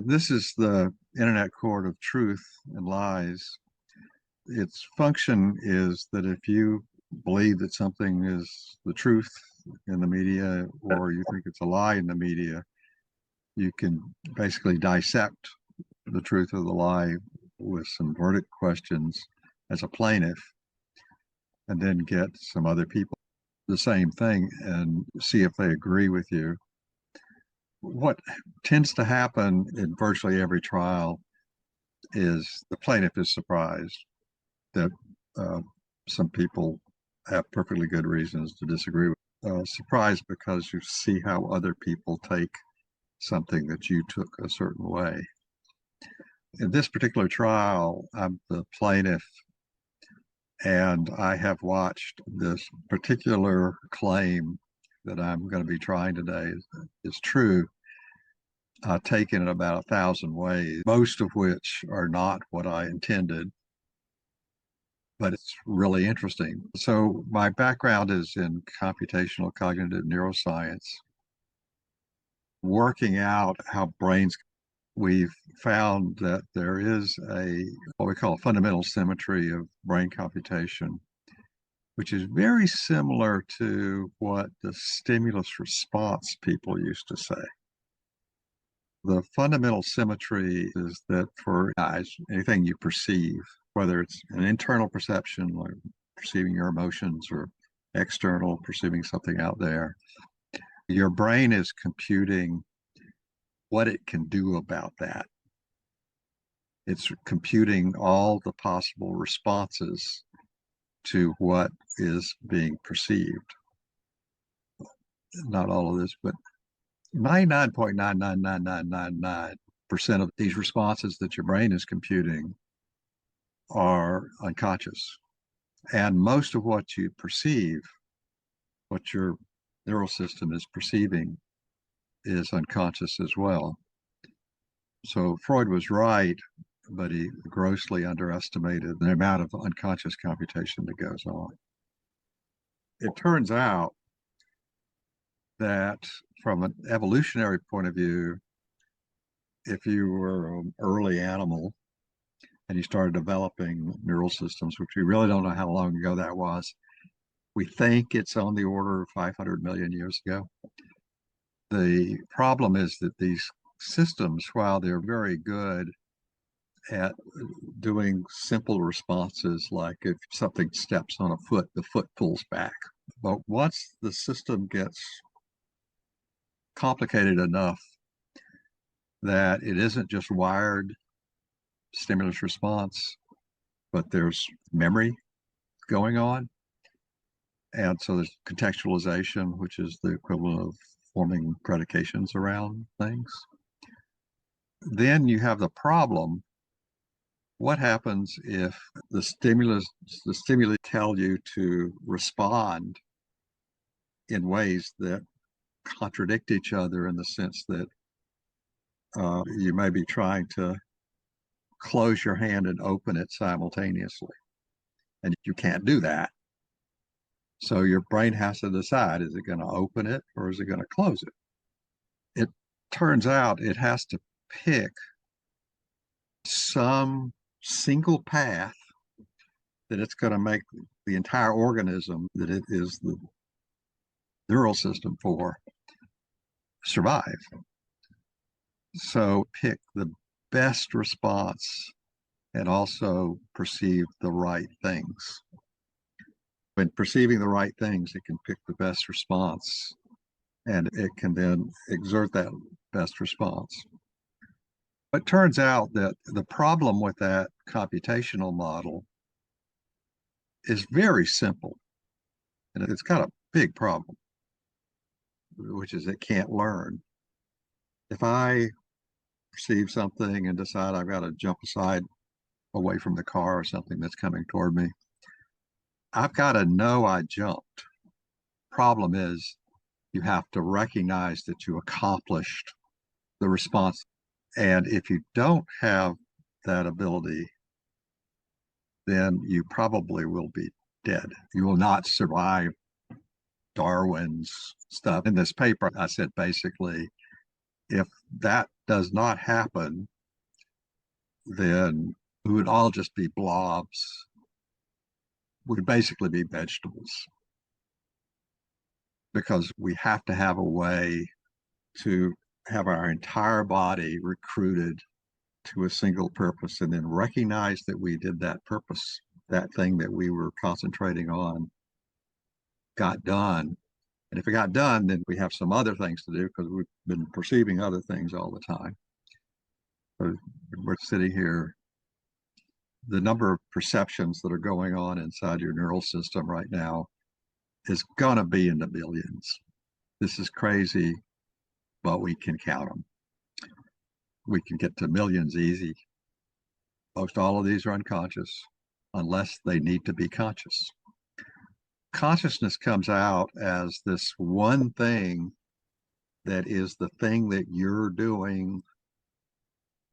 This is the internet court of truth and lies. Its function is that if you believe that something is the truth in the media or you think it's a lie in the media, you can basically dissect the truth of the lie with some verdict questions as a plaintiff and then get some other people the same thing and see if they agree with you. What tends to happen in virtually every trial is the plaintiff is surprised that uh, some people have perfectly good reasons to disagree with. Surprised because you see how other people take something that you took a certain way. In this particular trial, I'm the plaintiff, and I have watched this particular claim that I'm going to be trying today is true, taken in about 1,000 ways, most of which are not what I intended, but it's really interesting. So my background is in computational cognitive neuroscience, working out how brains, we've found that there is what we call a fundamental symmetry of brain computation, which is very similar to what the stimulus response people used to say. The fundamental symmetry is that for eyes, anything you perceive, whether it's an internal perception, like perceiving your emotions, or external, perceiving something out there, your brain is computing what it can do about that. It's computing all the possible responses to what is being perceived. Not all of this, but 99.99999% of these responses that your brain is computing are unconscious. And most of what you perceive, what your neural system is perceiving, is unconscious as well. So Freud was right, but he grossly underestimated the amount of unconscious computation that goes on. It turns out that from an evolutionary point of view, if you were an early animal and you started developing neural systems, which we really don't know how long ago that was, we think it's on the order of 500 million years ago. The problem is that these systems, while they're very good at doing simple responses, like if something steps on a foot, the foot pulls back. But once the system gets complicated enough that it isn't just wired stimulus response, but there's memory going on. And so there's contextualization, which is the equivalent of forming predications around things. Then you have the problem. What happens if the stimuli tell you to respond in ways that contradict each other, in the sense that you may be trying to close your hand and open it simultaneously, and you can't do that. So your brain has to decide, is it going to open it or is it going to close it? It turns out it has to pick some single path that it's going to make the entire organism that it is the neural system for survive. So pick the best response and also perceive the right things. When perceiving the right things, it can pick the best response and it can then exert that best response. It turns out that the problem with that computational model is very simple, and it's got a big problem, which is it can't learn. If I perceive something and decide I've got to jump aside away from the car or something that's coming toward me, I've got to know I jumped. Problem is, you have to recognize that you accomplished the response. And if you don't have that ability, then you probably will be dead. You will not survive Darwin's stuff. In this paper, I said basically, if that does not happen, then we would all just be blobs. We'd basically be vegetables, because we have to have a way to have our entire body recruited to a single purpose and then recognize that we did that purpose, that thing that we were concentrating on got done. And if it got done, then we have some other things to do because we've been perceiving other things all the time. So we're sitting here, the number of perceptions that are going on inside your neural system right now is going to be in the billions. This is crazy, but we can count them. We can get to millions easy. Most all of these are unconscious unless they need to be conscious. Consciousness comes out as this one thing that is the thing that you're doing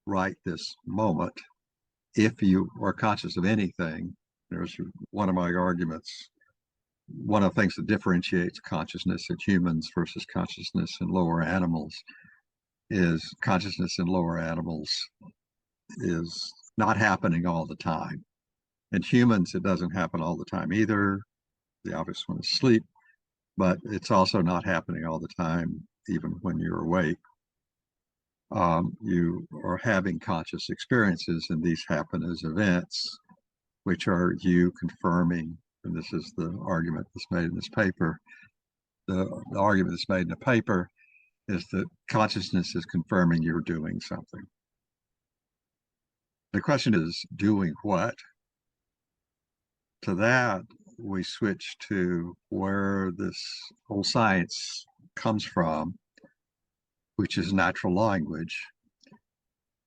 right this moment. If you are conscious of anything, there's one of my arguments. One of the things that differentiates consciousness in humans versus consciousness in lower animals is consciousness in lower animals is not happening all the time. In humans, it doesn't happen all the time either. The obvious one is sleep, but it's also not happening all the time, even when you're awake. You are having conscious experiences, and these happen as events, which are you confirming, and this is the argument that's made in this paper. The argument that's made in the paper is that consciousness is confirming you're doing something. The question is, doing what? To that, we switch to where this whole science comes from, which is natural language.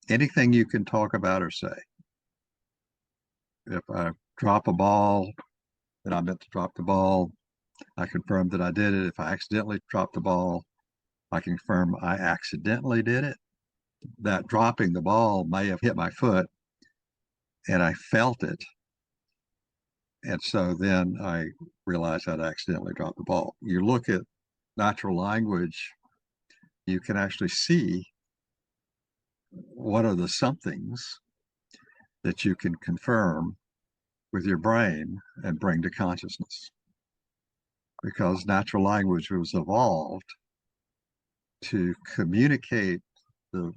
Anything you can talk about or say. If I drop a ball and I meant to drop the ball, I confirm that I did it. If I accidentally dropped the ball, I confirm I accidentally did it. That dropping the ball may have hit my foot and I felt it. And so then I realized I'd accidentally dropped the ball. You look at natural language, you can actually see what are the somethings that you can confirm with your brain and bring to consciousness. Because natural language was evolved to communicate the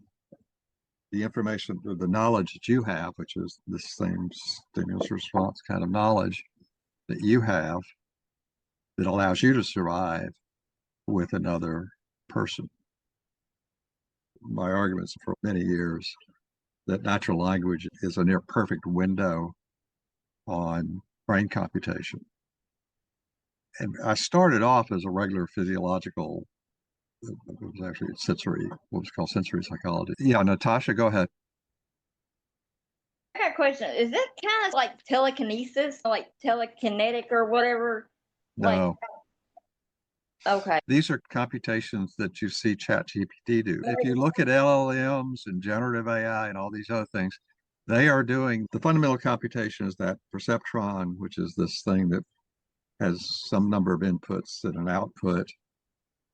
information, the knowledge that you have, which is the same stimulus response kind of knowledge that you have that allows you to survive with another person. My arguments for many years that natural language is a near perfect window on brain computation. And I started off as a regular physiological, it was actually sensory, what was called sensory psychology. Yeah, Natasha, go ahead. I got a question. Is that kind of like telekinesis, like telekinetic or whatever? No. Okay. These are computations that you see ChatGPT do. If you look at LLMs and generative AI and all these other things, they are doing the fundamental computation is that perceptron, which is this thing that has some number of inputs and an output,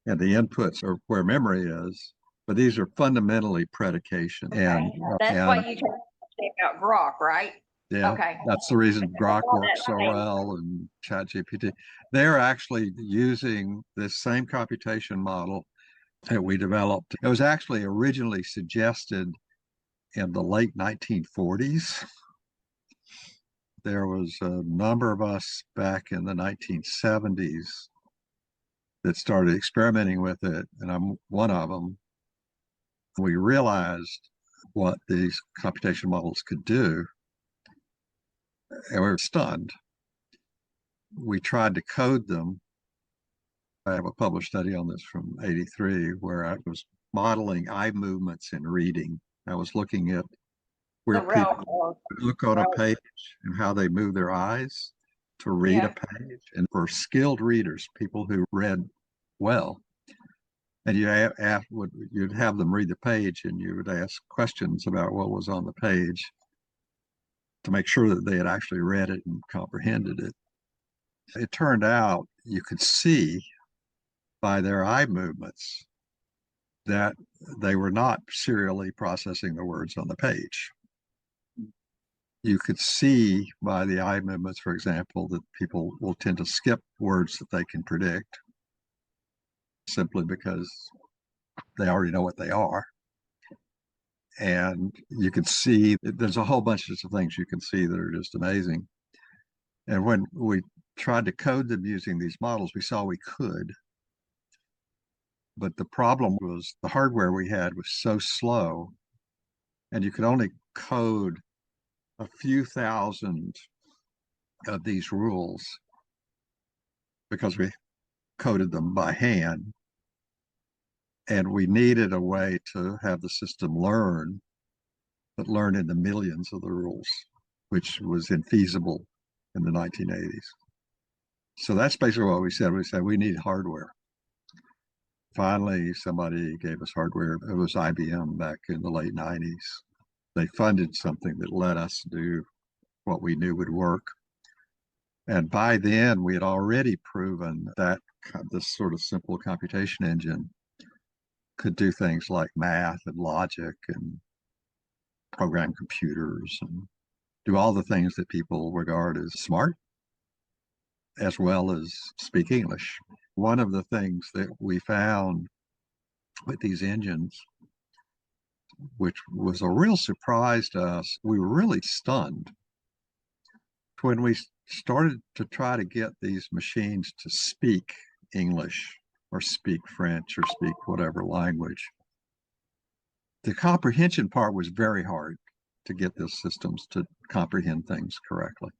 and the inputs are where memory is. But these are fundamentally predication. Okay. And that's why you try to check out Grok, right? Yeah, okay. That's the reason Grok works so well and ChatGPT. They're actually using this same computation model that we developed. It was actually originally suggested in the late 1940s. There was a number of us back in the 1970s that started experimenting with it, and I'm one of them. We realized what these computation models could do, and we were stunned. We tried to code them. I have a published study on this from '83 where I was modeling eye movements in reading. I was looking at where people look on a page and how they move their eyes to read a page. And for skilled readers, people who read well, and you'd have them read the page and you would ask questions about what was on the page to make sure that they had actually read it and comprehended it. It turned out you could see by their eye movements that they were not serially processing the words on the page. You could see by the eye movements, for example, that people will tend to skip words that they can predict simply because they already know what they are. And you can see there's a whole bunch of things you can see that are just amazing. And when we tried to code them using these models, we saw we could. But the problem was the hardware we had was so slow, and you could only code a few thousand of these rules because we coded them by hand. And we needed a way to have the system learn, but learn in the millions of the rules, which was infeasible in the 1980s. So that's basically what we said. We said we need hardware. Finally, somebody gave us hardware. It was IBM back in the late 90s. They funded something that let us do what we knew would work. And by then, we had already proven that this sort of simple computation engine could do things like math and logic and program computers and do all the things that people regard as smart, as well as speak English. One of the things that we found with these engines, which was a real surprise to us, we were really stunned when we started to try to get these machines to speak English or speak French or speak whatever language. The comprehension part was very hard to get those systems to comprehend things correctly.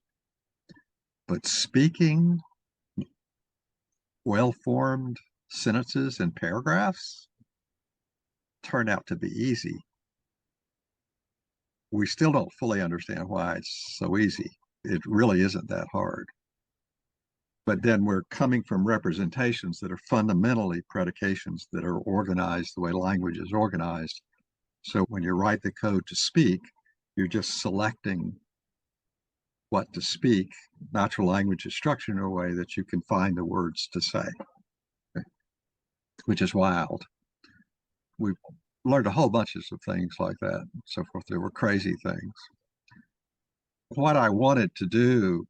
But speaking well-formed sentences and paragraphs turned out to be easy. We still don't fully understand why it's so easy. It really isn't that hard. But then we're coming from representations that are fundamentally predications that are organized the way language is organized. So when you write the code to speak, you're just selecting what to speak. Natural language is structured in a way that you can find the words to say, which is wild. We've learned a whole bunch of things like that and so forth. There were crazy things. What I wanted to do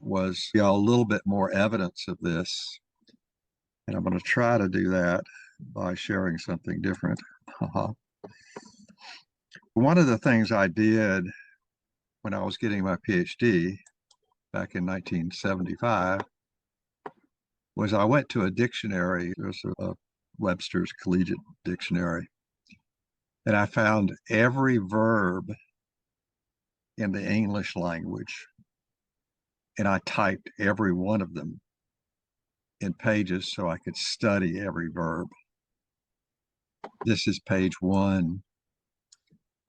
was a little bit more evidence of this. And I'm going to try to do that by sharing something different. One of the things I did when I was getting my PhD back in 1975 was I went to a dictionary. There's a Webster's Collegiate Dictionary. And I found every verb in the English language. And I typed every one of them in pages so I could study every verb. This is page 1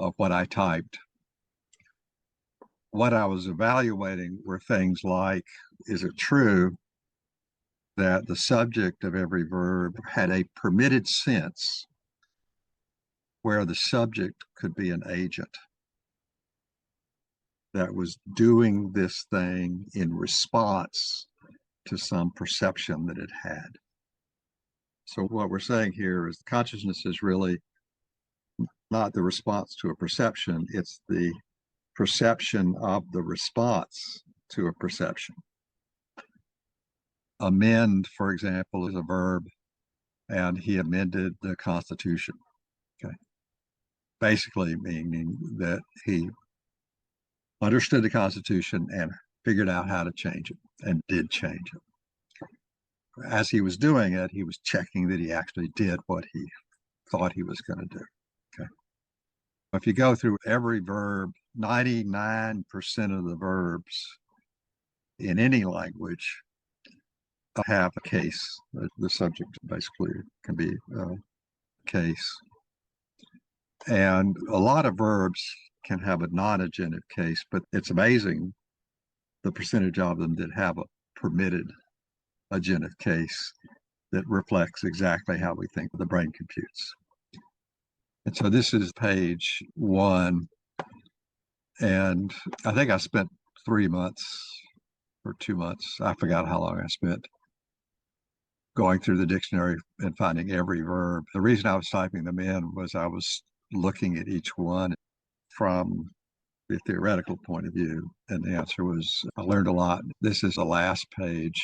of what I typed. What I was evaluating were things like, is it true that the subject of every verb had a permitted sense where the subject could be an agent that was doing this thing in response to some perception that it had? So what we're saying here is consciousness is really not the response to a perception, it's the perception of the response to a perception. Amend, for example, is a verb, and he amended the Constitution. Okay. Basically meaning that he understood the Constitution and figured out how to change it and did change it. As he was doing it, he was checking that he actually did what he thought he was going to do. Okay. If you go through every verb, 99% of the verbs in any language have a case. The subject basically can be a case. And a lot of verbs can have a non-agentive case, but it's amazing the percentage of them that have a permitted agentive case that reflects exactly how we think the brain computes. And so this is page 1. And I think I spent 3 months or 2 months. I forgot how long I spent going through the dictionary and finding every verb. The reason I was typing them in was I was looking at each one from the theoretical point of view. And the answer was, I learned a lot. This is the last page.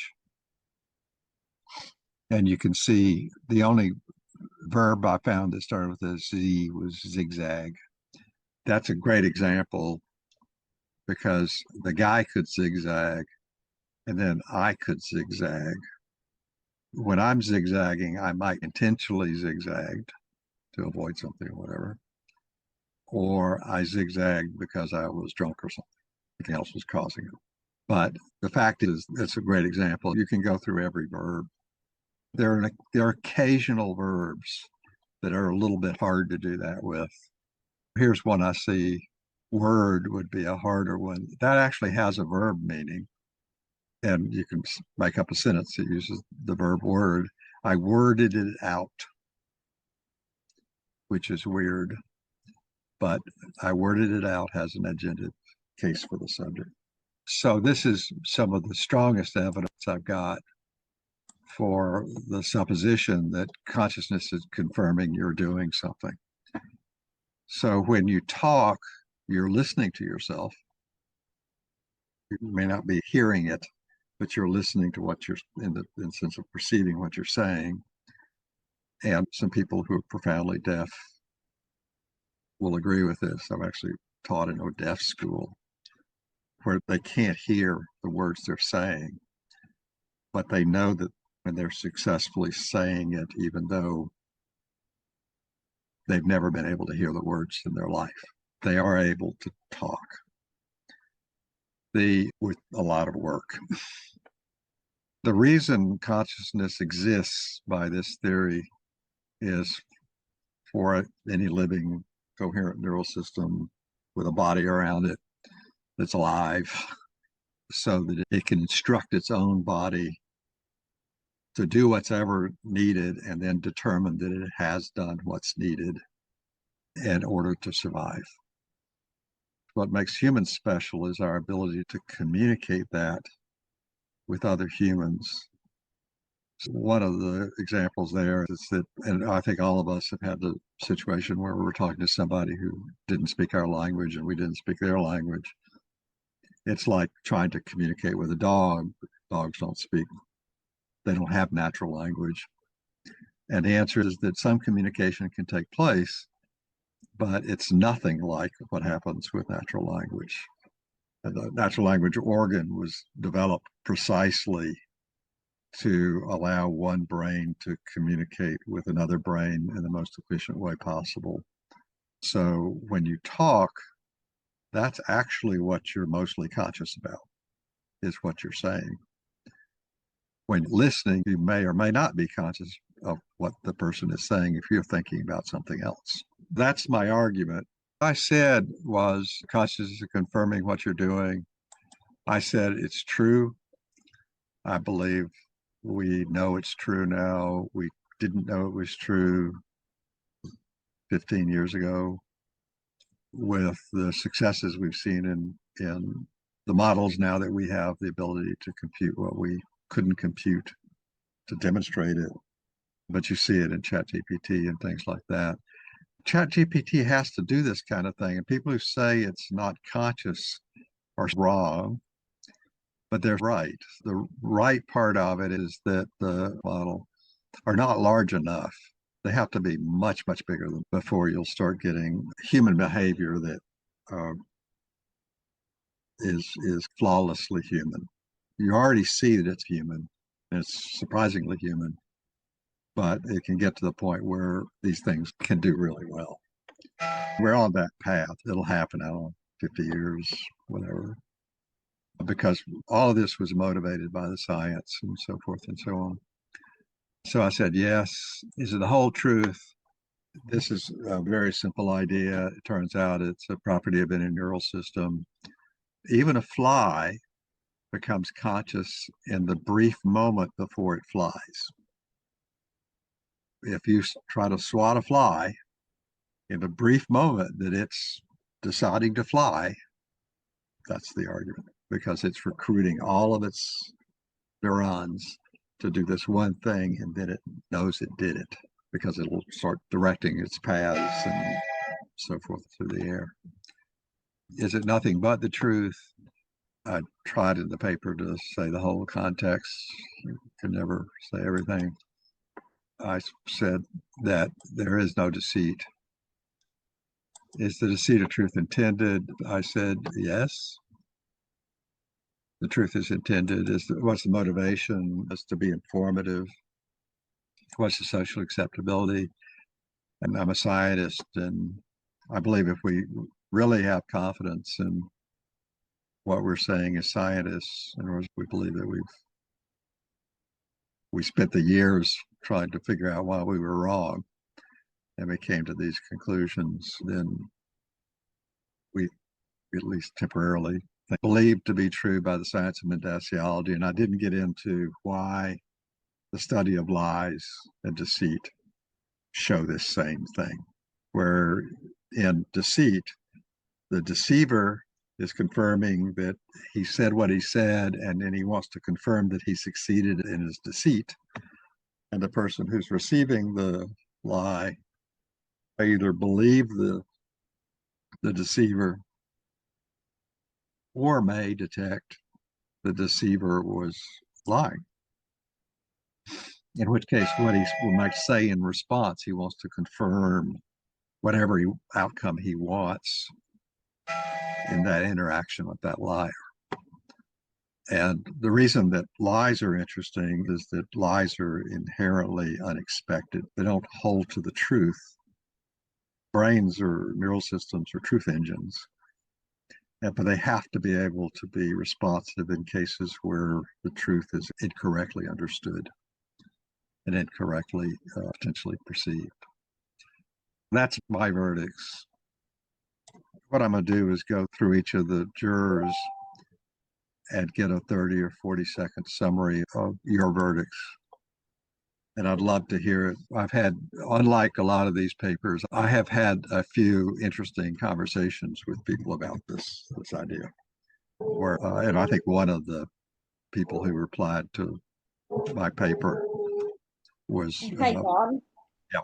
And you can see the only verb I found that started with a Z was zigzag. That's a great example because the guy could zigzag and then I could zigzag. When I'm zigzagging, I might intentionally zigzag to avoid something or whatever. Or I zigzagged because I was drunk or something else was causing it. But the fact is, it's a great example. You can go through every verb. There are occasional verbs that are a little bit hard to do that with. Here's one I see. Word would be a harder one. That actually has a verb meaning. And you can make up a sentence that uses the verb word. I worded it out, which is weird. But I worded it out has an agentive case for the subject. So this is some of the strongest evidence I've got for the supposition that consciousness is confirming you're doing something. So when you talk, you're listening to yourself. You may not be hearing it, but you're listening to what you're in the sense of perceiving what you're saying. And some people who are profoundly deaf will agree with this. I've actually taught in a deaf school where they can't hear the words they're saying, but they know that when they're successfully saying it, even though they've never been able to hear the words in their life, they are able to talk. With a lot of work. The reason consciousness exists by this theory is for any living coherent neural system with a body around it that's alive, so that it can instruct its own body to do what's ever needed and then determine that it has done what's needed in order to survive. What makes humans special is our ability to communicate that with other humans. One of the examples there is that, and I think all of us have had the situation where we were talking to somebody who didn't speak our language and we didn't speak their language. It's like trying to communicate with a dog. Dogs don't speak, they don't have natural language. And the answer is that some communication can take place, but it's nothing like what happens with natural language. And the natural language organ was developed precisely to allow one brain to communicate with another brain in the most efficient way possible. So when you talk, that's actually what you're mostly conscious about, is what you're saying. When listening, you may or may not be conscious of what the person is saying if you're thinking about something else. That's my argument. What I said was consciousness is confirming what you're doing. I said it's true. I believe we know it's true now. We didn't know it was true 15 years ago. With the successes we've seen in the models now that we have the ability to compute what we couldn't compute to demonstrate it. But you see it in ChatGPT and things like that. ChatGPT has to do this kind of thing. And people who say it's not conscious are wrong, but they're right. The right part of it is that the model are not large enough. They have to be much, much bigger before you'll start getting human behavior that is flawlessly human. You already see that it's human, and it's surprisingly human, but it can get to the point where these things can do really well. We're on that path. It'll happen, I don't know, 50 years, whatever, because all of this was motivated by the science and so forth and so on. So I said, yes. Is it the whole truth? This is a very simple idea. It turns out it's a property of any neural system. Even a fly becomes conscious in the brief moment before it flies. If you try to swat a fly, in the brief moment that it's deciding to fly, that's the argument, because it's recruiting all of its neurons to do this one thing, and then it knows it did it because it'll start directing its paths and so forth through the air. Is it nothing but the truth? I tried in the paper to say the whole context. You can never say everything. I said that there is no deceit. Is the deceit of truth intended? I said yes. The truth is intended. What's the motivation? Is to be informative. What's the social acceptability? And I'm a scientist, and I believe if we really have confidence in what we're saying as scientists, in other words, we believe that we spent the years trying to figure out why we were wrong, and we came to these conclusions, then we, at least temporarily, believed to be true by the science of mendacioology. And I didn't get into why the study of lies and deceit show this same thing, where in deceit, the deceiver is confirming that he said what he said, and then he wants to confirm that he succeeded in his deceit. And the person who's receiving the lie either believe the deceiver or may detect the deceiver was lying. In which case, what he might say in response, he wants to confirm whatever outcome he wants in that interaction with that liar. And the reason that lies are interesting is that lies are inherently unexpected. They don't hold to the truth. Brains or neural systems are truth engines, but they have to be able to be responsive in cases where the truth is incorrectly understood and incorrectly potentially perceived. That's my verdicts. What I'm going to do is go through each of the jurors and get a 30 or 40-second summary of your verdicts. And I'd love to hear it. I've had, unlike a lot of these papers, I have had a few interesting conversations with people about this idea. And I think one of the people who replied to my paper was Hey, Bob. Yeah.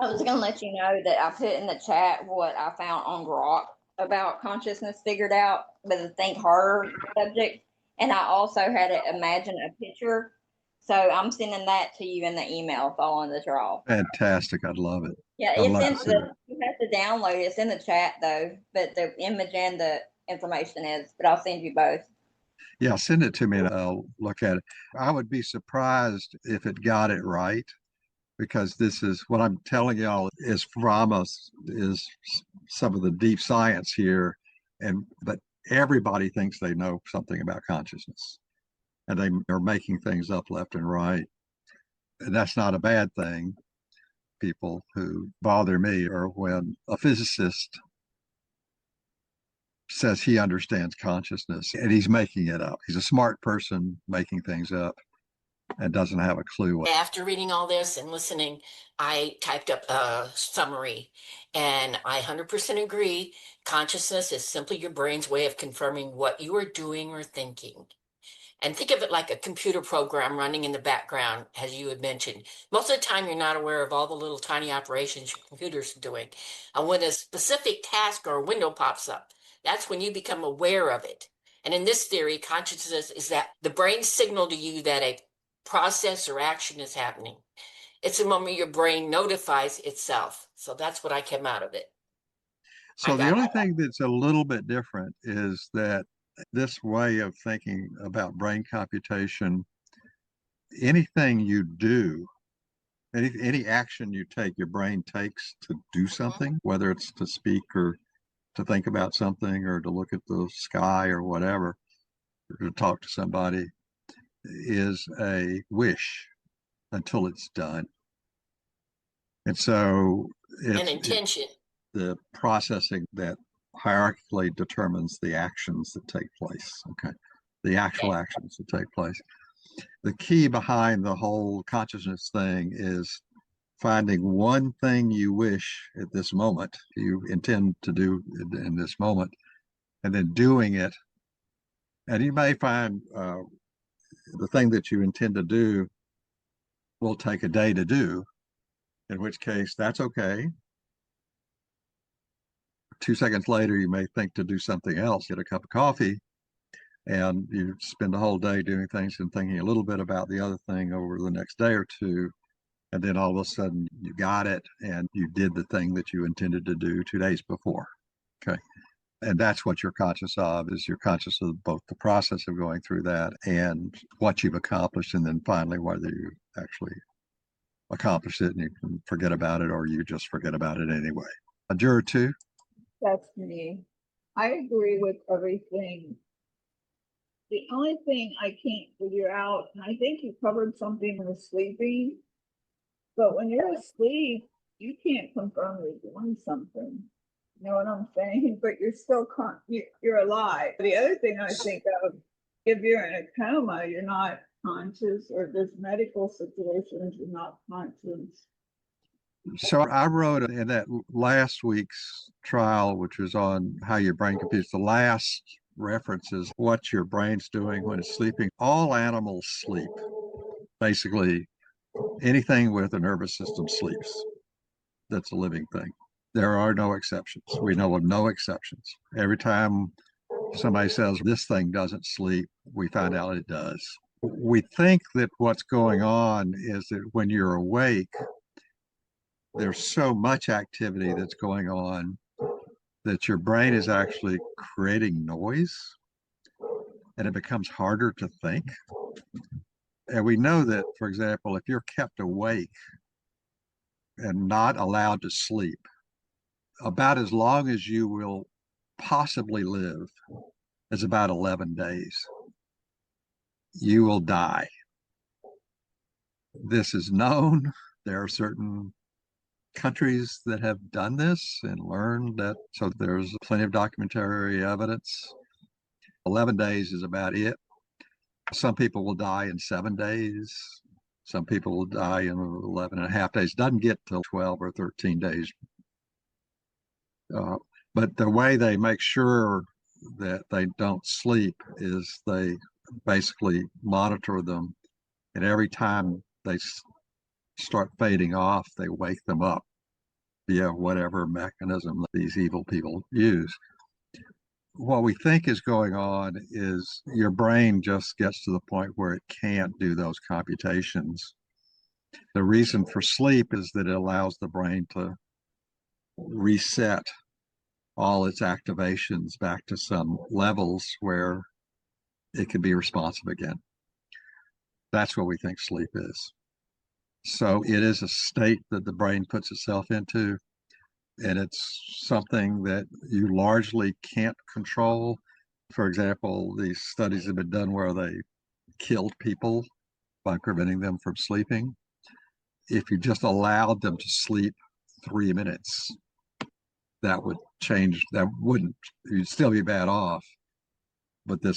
I was going to let you know that I put in the chat what I found on Grok about consciousness figured out with the think harder subject. And I also had it imagine a picture. So I'm sending that to you in the email following the draw. Fantastic. I'd love it. Yeah, it's in you have to download it. It's in the chat though, but the image and the information is, but I'll send you both. Yeah, send it to me and I'll look at it. I would be surprised if it got it right, because this is what I'm telling y'all is from us, is some of the deep science here. But everybody thinks they know something about consciousness, and they are making things up left and right. And that's not a bad thing. People who bother me are when a physicist says he understands consciousness and he's making it up. He's a smart person making things up and doesn't have a clue. After reading all this and listening, I typed up a summary, and I 100% agree. Consciousness is simply your brain's way of confirming what you are doing or thinking. And think of it like a computer program running in the background, as you had mentioned. Most of the time, you're not aware of all the little tiny operations your computer's doing. And when a specific task or window pops up, that's when you become aware of it. And in this theory, consciousness is that the brain signal to you that a process or action is happening. It's a moment your brain notifies itself. So that's what I came out of it. So the only thing that's a little bit different is that this way of thinking about brain computation, anything you do, any action you take, your brain takes to do something, whether it's to speak or to think about something or to look at the sky or whatever, or to talk to somebody, is a wish until it's done. And so it's an intention. The processing that hierarchically determines the actions that take place. Okay. The actual actions that take place. The key behind the whole consciousness thing is finding one thing you wish at this moment, you intend to do in this moment, and then doing it. And you may find the thing that you intend to do will take a day to do, in which case that's okay. 2 seconds later, you may think to do something else, get a cup of coffee, and you spend the whole day doing things and thinking a little bit about the other thing over the next day or two. And then all of a sudden you got it and you did the thing that you intended to do 2 days before. Okay. And that's what you're conscious of, is you're conscious of both the process of going through that and what you've accomplished, and then finally whether you actually accomplish it and you can forget about it or you just forget about it anyway. A juror two? That's me. I agree with everything. The only thing I can't figure out, and I think you covered something with sleeping, but when you're asleep, you can't confirm you're doing something. You know what I'm saying? But you're still you're alive. The other thing I think of, if you're in a coma, you're not conscious, or there's medical situations you're not conscious. So I wrote in that last week's trial, which was on how your brain computes, the last references what your brain's doing when it's sleeping. All animals sleep. Basically, anything with a nervous system sleeps. That's a living thing. There are no exceptions. We know of no exceptions. Every time somebody says this thing doesn't sleep, we find out it does. We think that what's going on is that when you're awake, there's so much activity that's going on that your brain is actually creating noise and it becomes harder to think. And we know that, for example, if you're kept awake and not allowed to sleep, about as long as you will possibly live is about 11 days. You will die. This is known. There are certain countries that have done this and learned that, so there's plenty of documentary evidence. 11 days is about it. Some people will die in 7 days. Some people will die in 11 and a half days. Doesn't get till 12 or 13 days. But the way they make sure that they don't sleep is they basically monitor them, and every time they start fading off, they wake them up via whatever mechanism these evil people use. What we think is going on is your brain just gets to the point where it can't do those computations. The reason for sleep is that it allows the brain to reset all its activations back to some levels where it can be responsive again. That's what we think sleep is. So it is a state that the brain puts itself into, and it's something that you largely can't control. For example, these studies have been done where they killed people by preventing them from sleeping. If you just allowed them to sleep 3 minutes, that would change. That wouldn't, you'd still be bad off. But that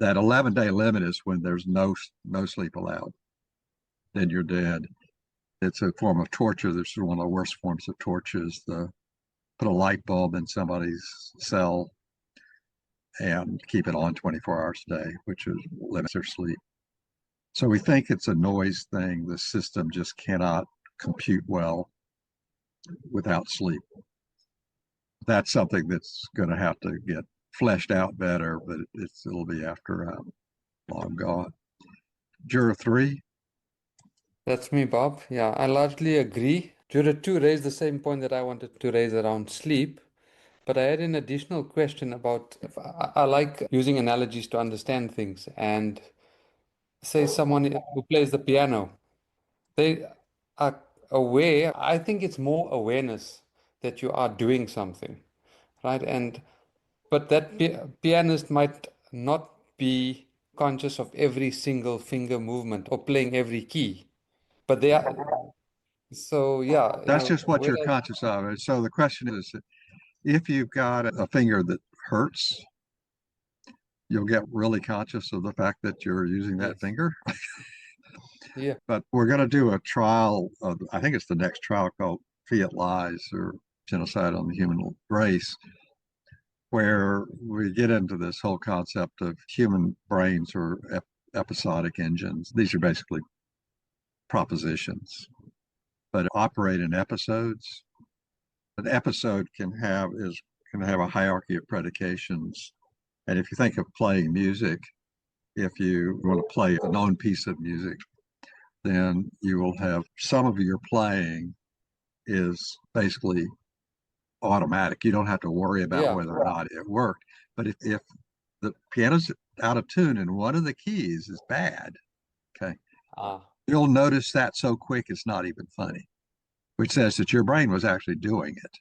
11-day limit is when there's no sleep allowed. Then you're dead. It's a form of torture. This is one of the worst forms of torture, is to put a light bulb in somebody's cell and keep it on 24 hours a day, which limits their sleep. So we think it's a noise thing. The system just cannot compute well without sleep. That's something that's going to have to get fleshed out better, but it'll be after I'm long gone. Juror 3. That's me, Bob. Yeah, I largely agree. Juror 2 raised the same point that I wanted to raise around sleep, but I had an additional question about, I like using analogies to understand things, and say someone who plays the piano, they are aware. I think it's more awareness that you are doing something, right? But that pianist might not be conscious of every single finger movement or playing every key, but they are. So yeah, That's just what you're whereas, conscious of. So the question is, if you've got a finger that hurts, you'll get really conscious of the fact that you're using that yes, finger. yeah, But we're going to do a trial of, I think it's the next trial, called Fiat Lies, or Genocide on the Human Race, where we get into this whole concept of human brains are episodic engines. These are basically propositions, but operate in episodes. An episode can have a hierarchy of predications. And if you think of playing music, if you want to play a known piece of music, then you will have some of your playing is basically automatic. You don't have to worry about Yeah. whether or not it worked. But if the piano's out of tune and one of the keys is bad, okay, you'll notice that so quick it's not even funny, which says that your brain was actually doing it.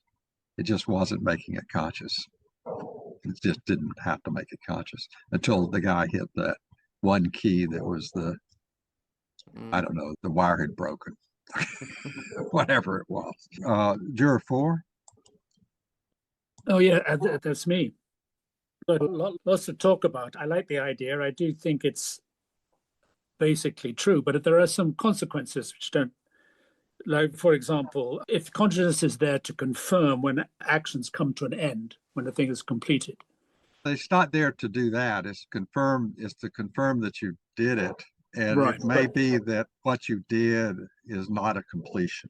It just wasn't making it conscious. It just didn't have to make it conscious until the guy hit that one key that was I don't know, the wire had broken, whatever it was. Juror 4? Oh, yeah, that's me. But lots to talk about. I like the idea. I do think it's basically true, but there are some consequences which don't, like, for example, if consciousness is there to confirm when actions come to an end, when a thing is completed. It's not there to do that. It's to confirm that you did it. And Right. it may be that what you did is not a completion.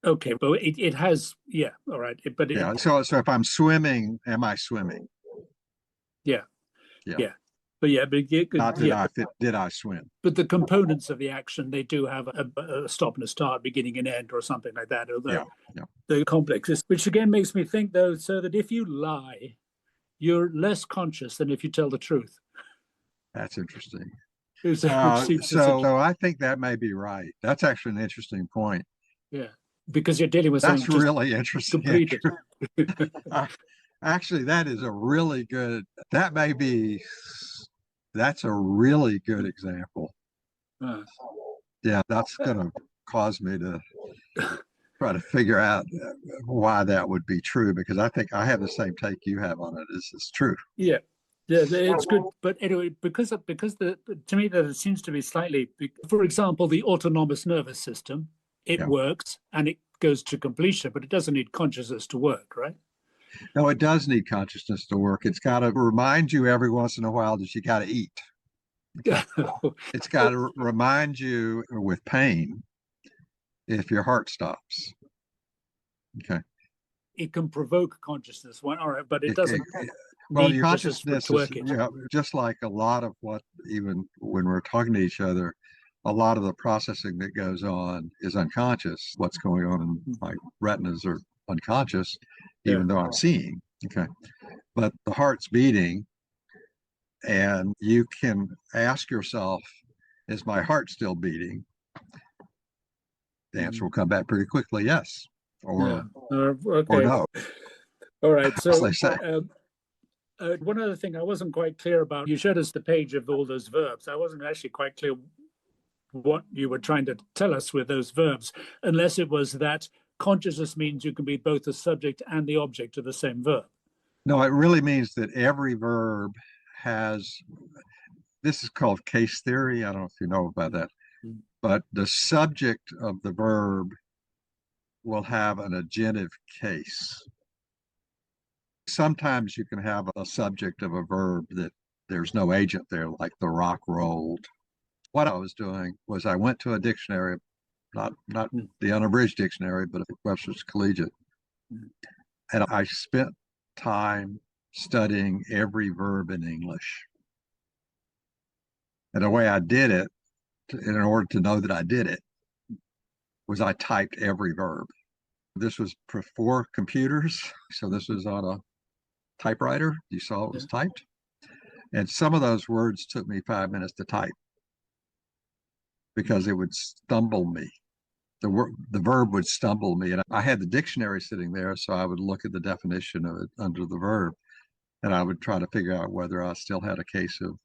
Okay, but it has, yeah, all right. But Yeah. So if I'm swimming, am I swimming? Yeah. Yeah. Yeah. But yeah, but Not did I swim? But the components of the action, they do have a stop and a start, beginning and end, or something like that. Although the complexes, which again makes me think, though, so that if you lie, you're less conscious than if you tell the truth. That's interesting. So I think that may be right. That's actually an interesting point. Yeah, because you're dealing with that's something really interesting. Completed. Actually, that is a really good. That's a really good example. Yeah, that's going to cause me to try to figure out why that would be true, because I think I have the same take you have on it. It's true. Yeah. Yeah, it's good, but anyway, because to me that it seems to be slightly, for example, the autonomous nervous system, it works and it goes to completion, but it doesn't need consciousness to work, right? No, it does need consciousness to work. It's got to remind you every once in a while that you got to eat. Okay. It's got to remind you with pain if your heart stops. Okay. It can provoke consciousness, all right, but it doesn't. Well, your consciousness is, just like a lot of what, even when we're talking to each other, a lot of the processing that goes on is unconscious. What's going on in my retinas are unconscious, even though I'm seeing. Okay. But the heart's beating, and you can ask yourself, is my heart still beating? The answer will come back pretty quickly, yes. Or no. All right. So as they say. One other thing I wasn't quite clear about, you showed us the page of all those verbs. I wasn't actually quite clear what you were trying to tell us with those verbs, unless it was that consciousness means you can be both the subject and the object of the same verb. No, it really means that every verb has, this is called case theory. I don't know if you know about that, but the subject of the verb will have an agentive case. Sometimes you can have a subject of a verb that there's no agent there, like the rock rolled. What I was doing was I went to a dictionary, not the unabridged dictionary, but Webster's Collegiate. And I spent time studying every verb in English. And the way I did it, in order to know that I did it, was I typed every verb. This was before computers, so this was on a typewriter. You saw it was typed. And some of those words took me 5 minutes to type because it would stumble me. The verb would stumble me. And I had the dictionary sitting there, so I would look at the definition of it under the verb, and I would try to figure out whether I still had a case of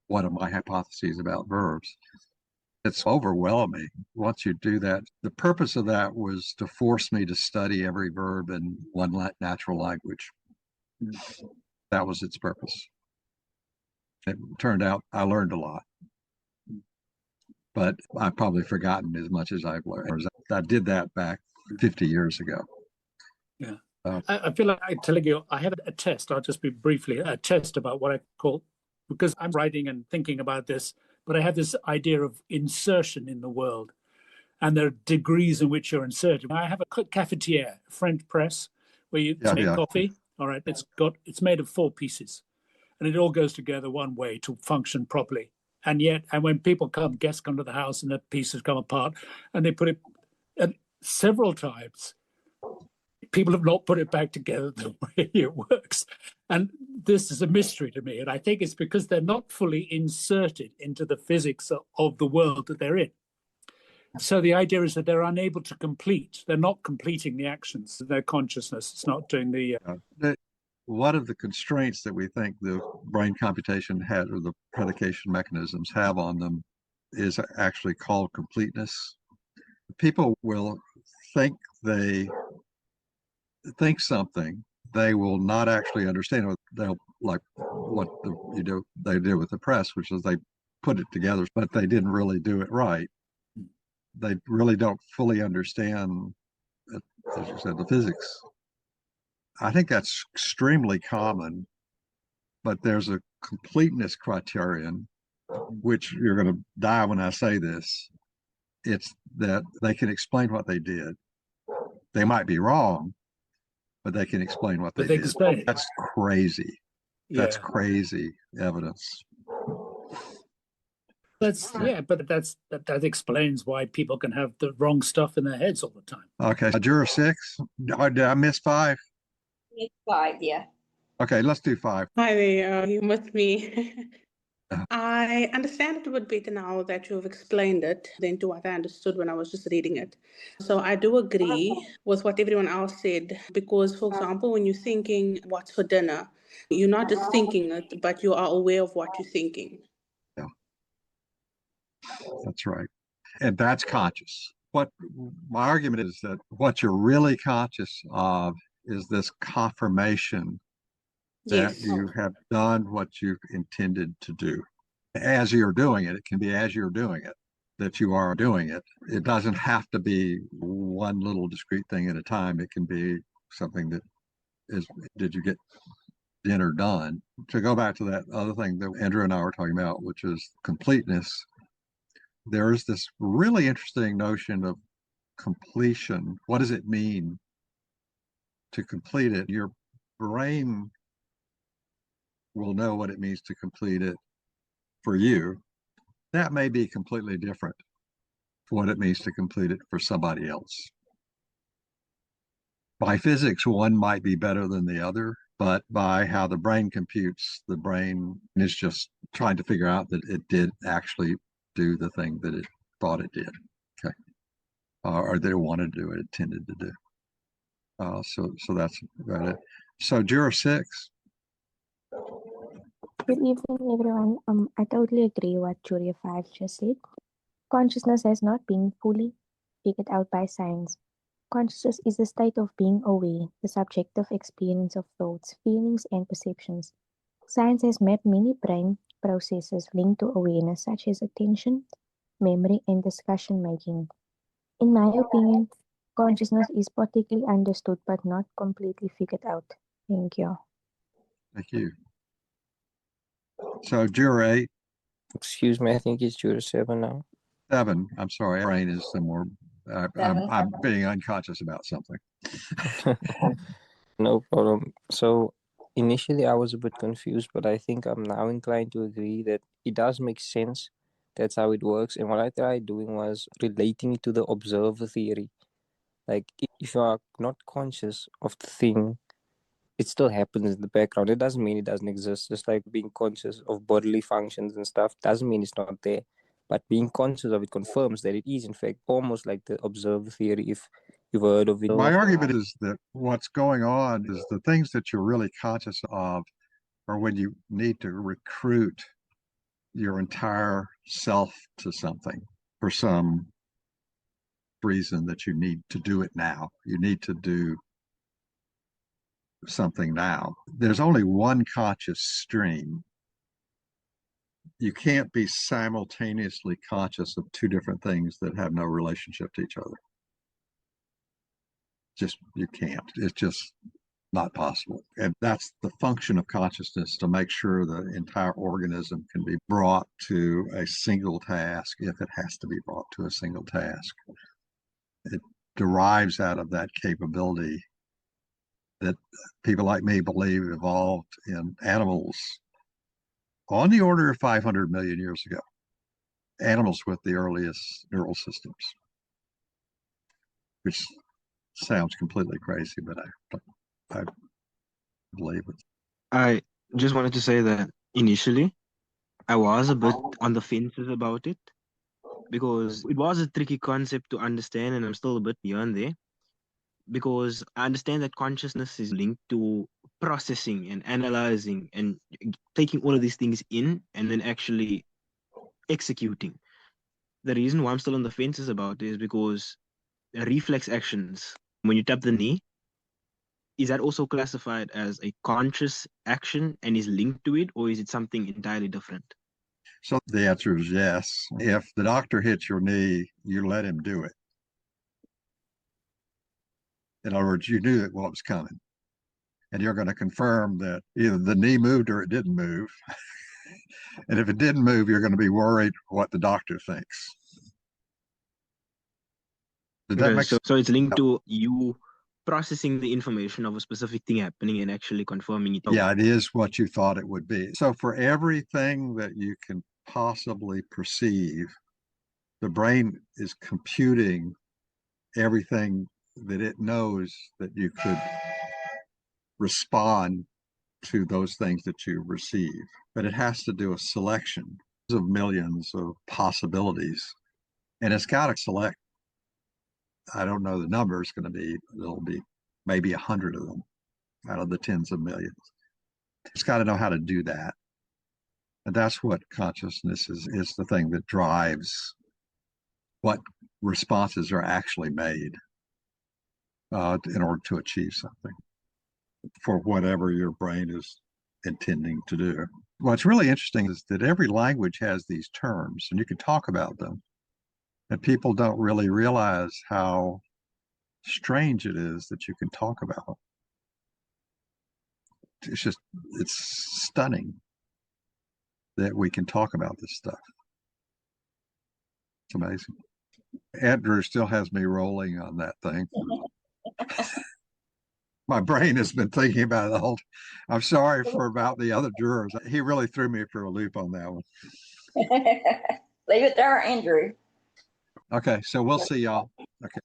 one of my hypotheses about verbs. It's overwhelming once you do that. The purpose of that was to force me to study every verb in one natural language. That was its purpose. It turned out I learned a lot, but I've probably forgotten as much as I've learned. I did that back 50 years ago. Yeah. I feel like I'm telling you, I have a test. I'll just be briefly a test about what I call because I'm writing and thinking about this, but I have this idea of insertion in the world. And there are degrees in which you're inserted. I have a cafetiere, French press, where you make coffee. All right, it's made of 4 pieces, and it all goes together one way to function properly. And when people guests come to the house, and the pieces come apart, and they put it, and several times, people have not put it back together the way it works. And this is a mystery to me. And I think it's because they're not fully inserted into the physics of the world that they're in. So the idea is that they're unable to complete. They're not completing the actions. Their consciousness is not doing the. One of the constraints that we think the brain computation had, or the predication mechanisms have on them, is actually called completeness. People will think they think something, they will not actually understand it. They'll, like what they did with the press, which is they put it together, but they didn't really do it right. They really don't fully understand, as you said, the physics. I think that's extremely common, but there's a completeness criterion, which you're going to die when I say this. It's that they can explain what they did. They might be wrong, but they can explain what they did. Explain. That's crazy. That's Yeah. crazy evidence. But that explains why people can have the wrong stuff in their heads all the time. Okay, juror 6. Did I miss 5? It's 5, yeah. Okay, let's do 5. Hi there, you with me. I understand it a bit better now that you've explained it than to what I understood when I was just reading it. So I do agree with what everyone else said, because, for example, when you're thinking what's for dinner, you're not just thinking it, but you are aware of what you're thinking. Yeah, that's right. And that's conscious. What my argument is that what you're really conscious of is this confirmation that you have done what you intended to do. As you're doing it, it can be as you're doing it, that you are doing it. It doesn't have to be one little discrete thing at a time. It can be something that is, did you get dinner done? To go back to that other thing that Andrew and I were talking about, which is completeness, there is this really interesting notion of completion. What does it mean to complete it? Your brain will know what it means to complete it for you. That may be completely different for what it means to complete it for somebody else. By physics, one might be better than the other, but by how the brain computes, the brain is just trying to figure out that it did actually do the thing that it thought it did, okay, or that it wanted to do, it intended to do. So that's about it. So juror 6. Good evening, everyone. I totally agree what Jury 5 just said. Consciousness has not been fully figured out by science. Consciousness is the state of being aware, the subjective experience of thoughts, feelings, and perceptions. Science has mapped many brain processes linked to awareness, such as attention, memory, and discussion making. In my opinion, consciousness is partially understood but not completely figured out. Thank you. Thank you. So juror 8. Excuse me, I think it's juror 7 now. 7. I'm sorry, my brain is somewhere. I'm being unconscious about something. No problem. So initially I was a bit confused, but I think I'm now inclined to agree that it does make sense. That's how it works. And what I tried doing was relating it to the observer theory. Like, if you are not conscious of the thing, it still happens in the background. It doesn't mean it doesn't exist. Just like being conscious of bodily functions and stuff doesn't mean it's not there. But being conscious of it confirms that it is, in fact, almost like the observer theory, if you've heard of it. My argument is that what's going on is the things that you're really conscious of are when you need to recruit your entire self to something for some reason that you need to do it now. You need to do something now. There's only one conscious stream. You can't be simultaneously conscious of two different things that have no relationship to each other. Just, you can't. It's just not possible. And that's the function of consciousness, to make sure the entire organism can be brought to a single task if it has to be brought to a single task. It derives out of that capability that people like me believe evolved in animals on the order of 500 million years ago. Animals with the earliest neural systems, which sounds completely crazy, but I believe it. I just wanted to say that initially I was a bit on the fences about it because it was a tricky concept to understand, and I'm still a bit beyond there. Because I understand that consciousness is linked to processing and analyzing and taking all of these things in and then actually executing. The reason why I'm still on the fences about it is because reflex actions, when you tap the knee, is that also classified as a conscious action and is linked to it, or is it something entirely different? So the answer is yes. If the doctor hits your knee, you let him do it. In other words, you knew that what was coming. And you're going to confirm that either the knee moved or it didn't move. And if it didn't move, you're going to be worried what the doctor thinks. Did that Okay, make sense? so it's linked to you processing the information of a specific thing happening and actually confirming it. Yeah, it is what you thought it would be. So for everything that you can possibly perceive, the brain is computing everything that it knows that you could respond to those things that you receive. But it has to do a selection of millions of possibilities. And it's got to select, I don't know the number is going to be, there'll be maybe 100 of them out of the tens of millions. It's got to know how to do that. And that's what consciousness is the thing that drives what responses are actually made in order to achieve something for whatever your brain is intending to do. What's really interesting is that every language has these terms and you can talk about them. And people don't really realize how strange it is that you can talk about. It's stunning that we can talk about this stuff. It's amazing. Andrew still has me rolling on that thing. My brain has been thinking about it the whole time. I'm sorry for about the other jurors. He really threw me for a loop on that one. Leave it there, Andrew. Okay, so we'll see y'all. Okay.